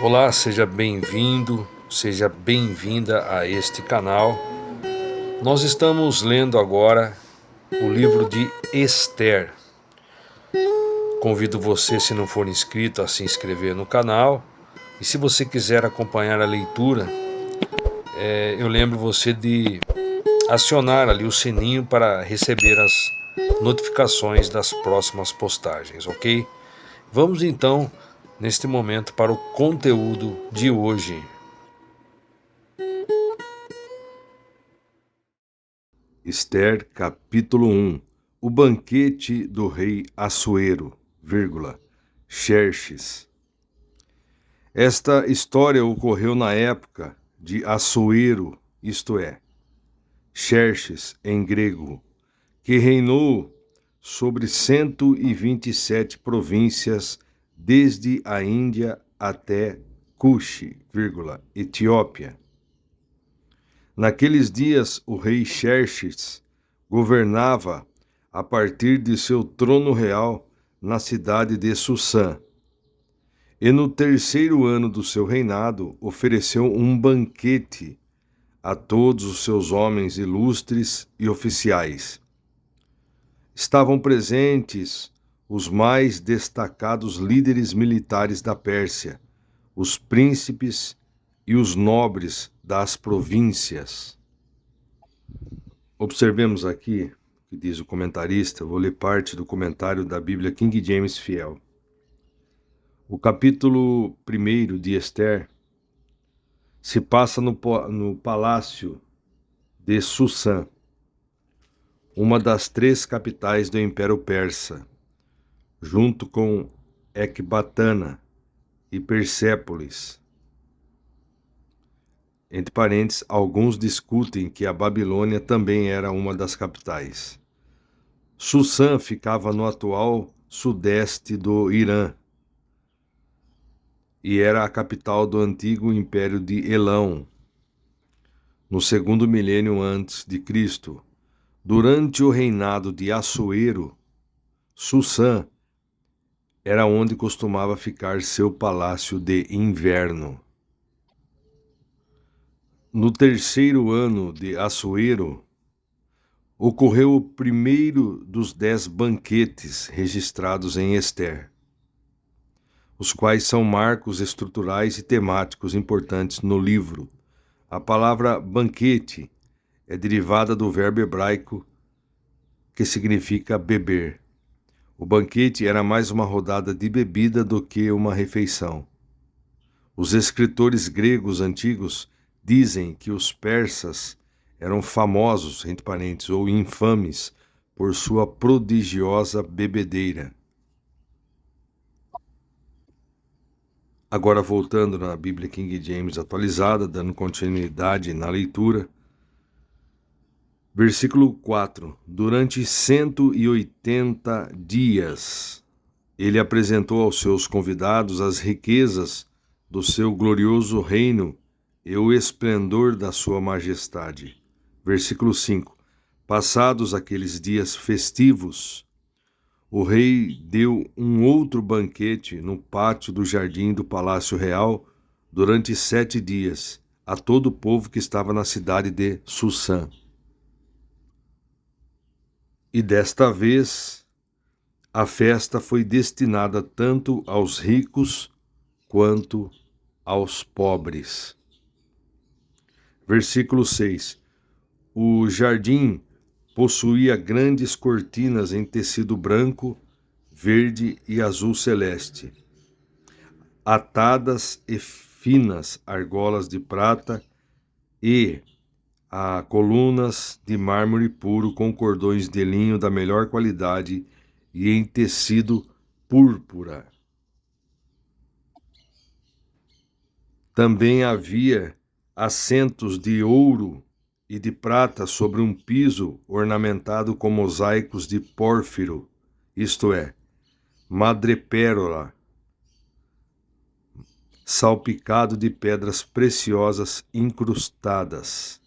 Olá, seja bem-vindo, seja bem-vinda a este canal. Nós estamos lendo agora o livro de Esther. Convido você, se não for inscrito, a se inscrever no canal. E se você quiser acompanhar a leitura, eu lembro você de acionar ali o sininho para receber as notificações das próximas postagens, ok? Vamos então, neste momento, para o conteúdo de hoje. Esther, capítulo 1. O banquete do rei Assuero, Xerxes. Esta história ocorreu na época de Assuero, isto é, Xerxes em grego, que reinou sobre 127 províncias desde a Índia até Cuxi, Etiópia. Naqueles dias, o rei Xerxes governava a partir de seu trono real na cidade de Susã. E no terceiro ano do seu reinado, ofereceu um banquete a todos os seus homens ilustres e oficiais. Estavam presentes os mais destacados líderes militares da Pérsia, os príncipes e os nobres das províncias. Observemos aqui, que diz o comentarista, vou ler parte do comentário da Bíblia King James Fiel. O capítulo 1 de Esther se passa no palácio de Susã, uma das 3 capitais do Império Persa, junto com Ecbatana e Persépolis. Entre parênteses, alguns discutem que a Babilônia também era uma das capitais. Susã ficava no atual sudeste do Irã e era a capital do antigo Império de Elão, no segundo milênio antes de Cristo. Durante o reinado de Assuero, Susã era onde costumava ficar seu palácio de inverno. No terceiro ano de Assuero, ocorreu o primeiro dos 10 banquetes registrados em Esther, os quais são marcos estruturais e temáticos importantes no livro. A palavra banquete é derivada do verbo hebraico que significa beber. O banquete era mais uma rodada de bebida do que uma refeição. Os escritores gregos antigos dizem que os persas eram famosos, entre parênteses, ou infames, por sua prodigiosa bebedeira. Agora voltando na Bíblia King James atualizada, dando continuidade na leitura. Versículo 4. Durante 180 dias, ele apresentou aos seus convidados as riquezas do seu glorioso reino e o esplendor da sua majestade. Versículo 5. Passados aqueles dias festivos, o rei deu um outro banquete no pátio do jardim do Palácio Real durante 7 dias, a todo o povo que estava na cidade de Susã. E desta vez, a festa foi destinada tanto aos ricos quanto aos pobres. Versículo 6. O jardim possuía grandes cortinas em tecido branco, verde e azul celeste, atadas e finas argolas de prata e colunas de mármore puro com cordões de linho da melhor qualidade e em tecido púrpura. Também havia assentos de ouro e de prata sobre um piso ornamentado com mosaicos de pórfiro, isto é, madrepérola, salpicado de pedras preciosas incrustadas.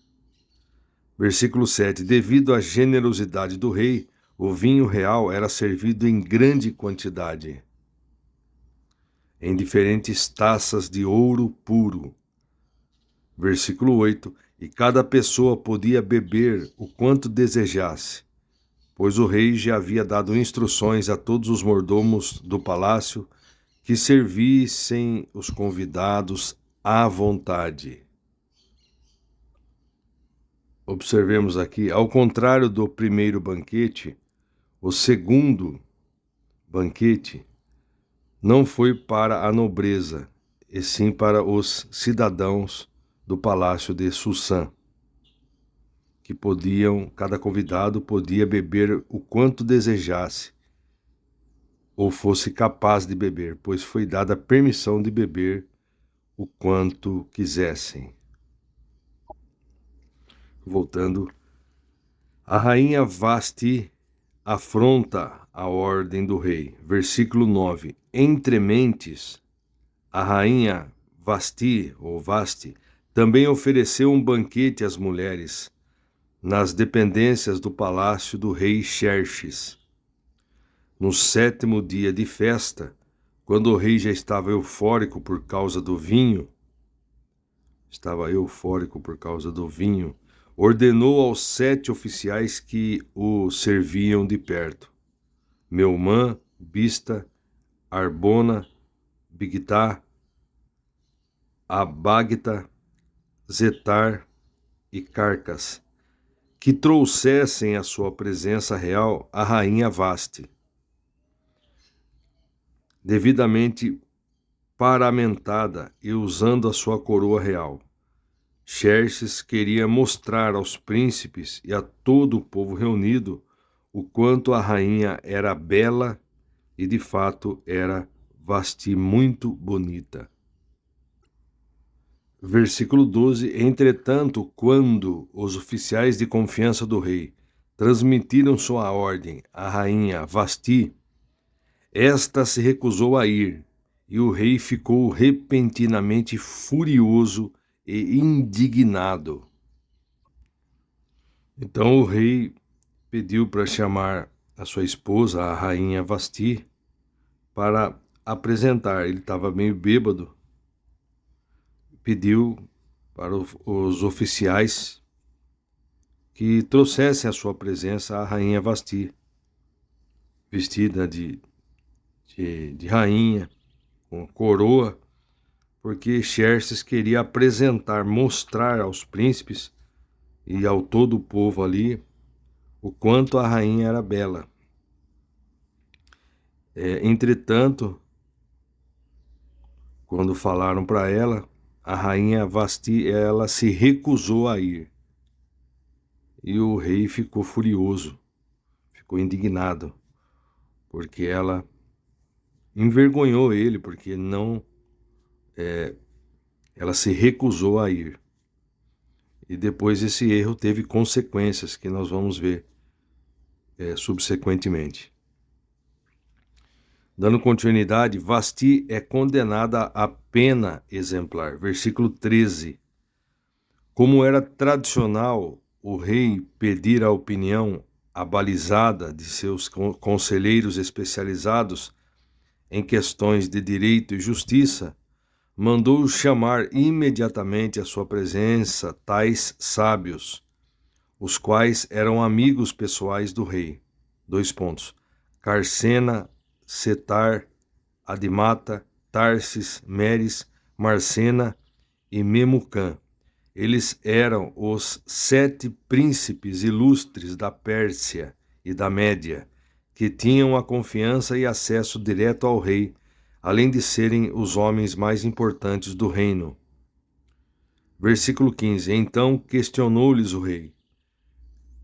Versículo 7. Devido à generosidade do rei, o vinho real era servido em grande quantidade. em diferentes taças de ouro puro. Versículo 8: E cada pessoa podia beber o quanto desejasse, pois o rei já havia dado instruções a todos os mordomos do palácio que servissem os convidados à vontade. Observemos aqui, ao contrário do primeiro banquete, o segundo banquete não foi para a nobreza, e sim para os cidadãos do palácio de Susã, que cada convidado podia beber o quanto desejasse, ou fosse capaz de beber, pois foi dada a permissão de beber o quanto quisessem. Voltando, a rainha Vasti afronta a ordem do rei. Versículo 9. Entre mentes, a rainha Vasti, ou Vasti, também ofereceu um banquete às mulheres nas dependências do palácio do rei Xerxes. No 7º dia de festa, quando o rei já estava eufórico por causa do vinho, ordenou aos 7 oficiais que o serviam de perto: Meumã, Bista, Arbona, Bigtá, Abagta, Zetar e Carcas, que trouxessem à sua presença real a rainha Vasti, devidamente paramentada e usando a sua coroa real. Xerxes queria mostrar aos príncipes e a todo o povo reunido o quanto a rainha era bela e de fato era Vasti muito bonita. Versículo 12. Entretanto, quando os oficiais de confiança do rei transmitiram sua ordem à rainha Vasti, esta se recusou a ir, e o rei ficou repentinamente furioso e indignado. Então o rei pediu para chamar a sua esposa, a rainha Vasti, para apresentar. Ele estava meio bêbado. Pediu para os oficiais que trouxessem à sua presença a rainha Vasti, vestida de rainha, com coroa, porque Xerxes queria mostrar aos príncipes e ao todo o povo ali o quanto a rainha era bela. Entretanto, quando falaram para ela, a rainha Vasti, ela se recusou a ir. E o rei ficou furioso, ficou indignado, porque ela envergonhou ele, porque ela se recusou a ir. E depois esse erro teve consequências que nós vamos ver subsequentemente. Dando continuidade, Vasti é condenada à pena exemplar. Versículo 13. Como era tradicional o rei pedir a opinião abalizada de seus conselheiros especializados em questões de direito e justiça, mandou chamar imediatamente à sua presença tais sábios, os quais eram amigos pessoais do rei. Carcena, Setar, Adimata, Tarsis, Meres, Marcena e Memucã. Eles eram os 7 príncipes ilustres da Pérsia e da Média, que tinham a confiança e acesso direto ao rei, além de serem os homens mais importantes do reino. Versículo 15. Então questionou-lhes o rei: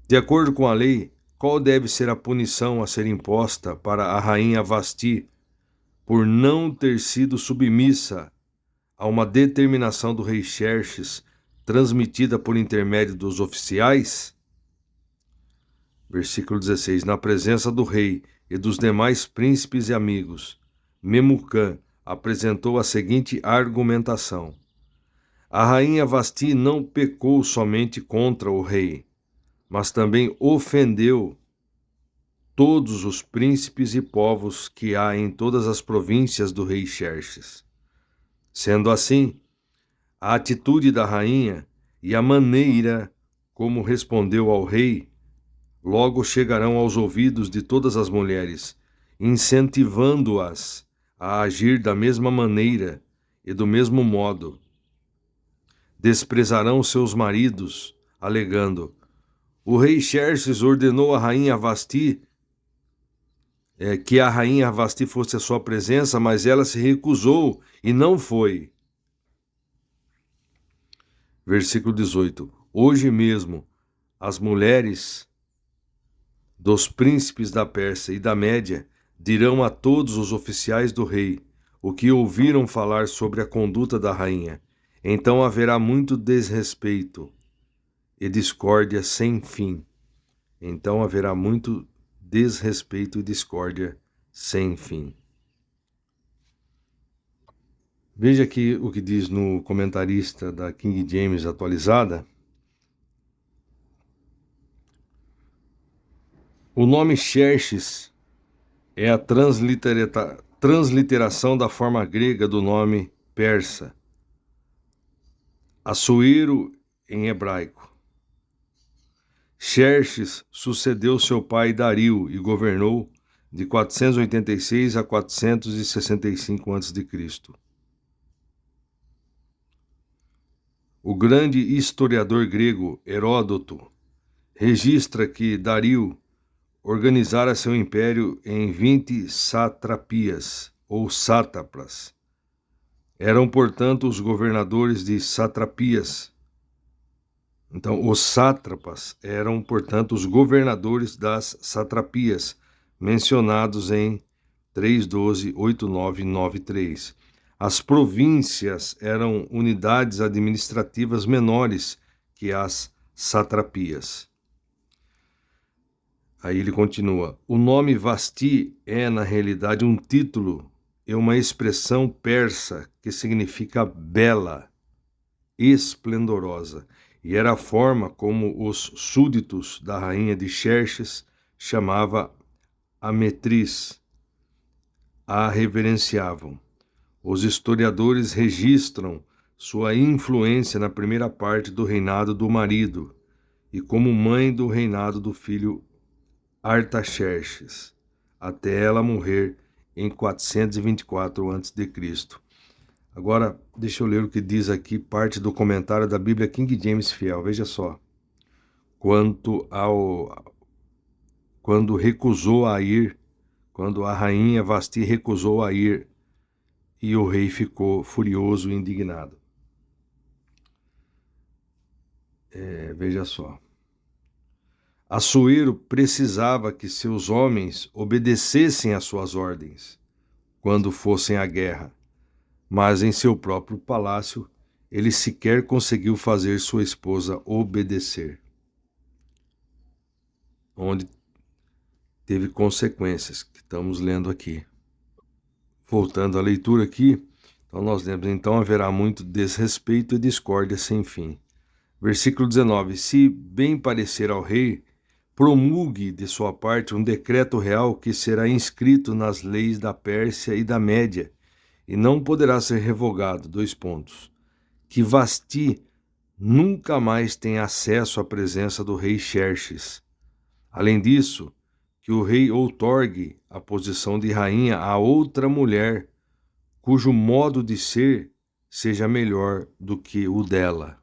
de acordo com a lei, qual deve ser a punição a ser imposta para a rainha Vasti por não ter sido submissa a uma determinação do rei Xerxes transmitida por intermédio dos oficiais? Versículo 16. Na presença do rei e dos demais príncipes e amigos, Memucã apresentou a seguinte argumentação: a rainha Vasti não pecou somente contra o rei, mas também ofendeu todos os príncipes e povos que há em todas as províncias do rei Xerxes. Sendo assim, a atitude da rainha e a maneira como respondeu ao rei logo chegarão aos ouvidos de todas as mulheres, incentivando-as a agir da mesma maneira e do mesmo modo. Desprezarão seus maridos, alegando: o rei Xerxes ordenou à rainha Vasti que a rainha Vasti fosse à sua presença, mas ela se recusou e não foi. Versículo 18. Hoje mesmo, as mulheres dos príncipes da Pérsia e da Média dirão a todos os oficiais do rei o que ouviram falar sobre a conduta da rainha. Então haverá muito desrespeito e discórdia sem fim. Então haverá muito desrespeito e discórdia sem fim. Veja aqui o que diz no comentarista da King James atualizada. O nome Xerxes é a transliteração da forma grega do nome persa, Assuero em hebraico. Xerxes sucedeu seu pai Dario e governou de 486 a 465 a.C. O grande historiador grego Heródoto registra que Dario organizara seu império em 20 satrapias ou sátrapas. Eram, portanto, os governadores de satrapias. Então, os sátrapas eram, portanto, os governadores das satrapias, mencionados em 3.12.8.9.9.3. As províncias eram unidades administrativas menores que as satrapias. Aí ele continua: o nome Vasti é, na realidade, um título e uma expressão persa que significa bela, esplendorosa, e era a forma como os súditos da rainha de Xerxes chamava a metriz, a reverenciavam. Os historiadores registram sua influência na primeira parte do reinado do marido e como mãe do reinado do filho Artaxerxes, até ela morrer em 424 a.C. Agora, deixa eu ler o que diz aqui parte do comentário da Bíblia King James Fiel. Veja só. Quando recusou a ir, quando a rainha Vasti recusou a ir, e o rei ficou furioso e indignado. Veja só. Assuero precisava que seus homens obedecessem às suas ordens quando fossem à guerra, mas em seu próprio palácio ele sequer conseguiu fazer sua esposa obedecer, onde teve consequências que estamos lendo aqui. Voltando à leitura aqui, então nós lemos: então haverá muito desrespeito e discórdia sem fim. Versículo 19: se bem parecer ao rei, promulgue de sua parte um decreto real que será inscrito nas leis da Pérsia e da Média, e não poderá ser revogado. Que Vasti nunca mais tenha acesso à presença do rei Xerxes. Além disso, que o rei outorgue a posição de rainha a outra mulher, cujo modo de ser seja melhor do que o dela.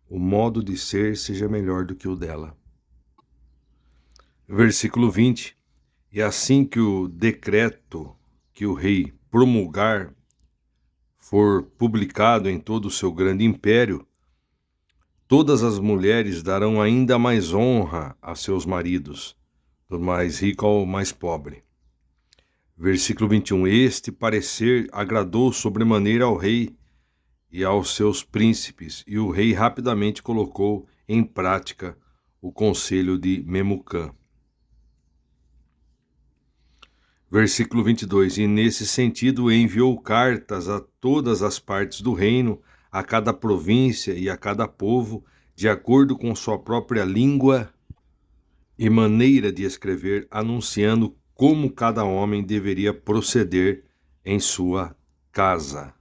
O modo de ser seja melhor do que o dela. Versículo 20. E assim que o decreto que o rei promulgar for publicado em todo o seu grande império, todas as mulheres darão ainda mais honra a seus maridos, do mais rico ao mais pobre. Versículo 21. Este parecer agradou sobremaneira ao rei e aos seus príncipes, e o rei rapidamente colocou em prática o conselho de Memucã. Versículo 22. E nesse sentido enviou cartas a todas as partes do reino, a cada província e a cada povo, de acordo com sua própria língua e maneira de escrever, anunciando como cada homem deveria proceder em sua casa.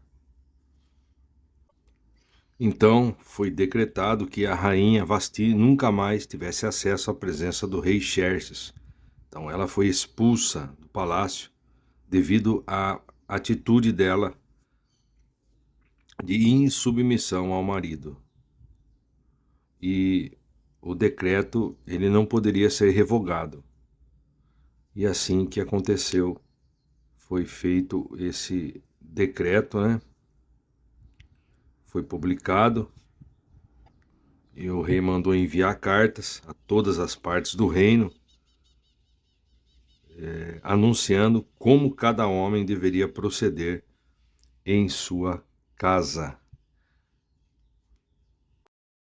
Então foi decretado que a rainha Vasti nunca mais tivesse acesso à presença do rei Xerxes. Então ela foi expulsa do palácio devido à atitude dela de insubmissão ao marido. E o decreto ele não poderia ser revogado. E assim que aconteceu, foi feito esse decreto, né? Foi publicado e o rei mandou enviar cartas a todas as partes do reino, anunciando como cada homem deveria proceder em sua casa.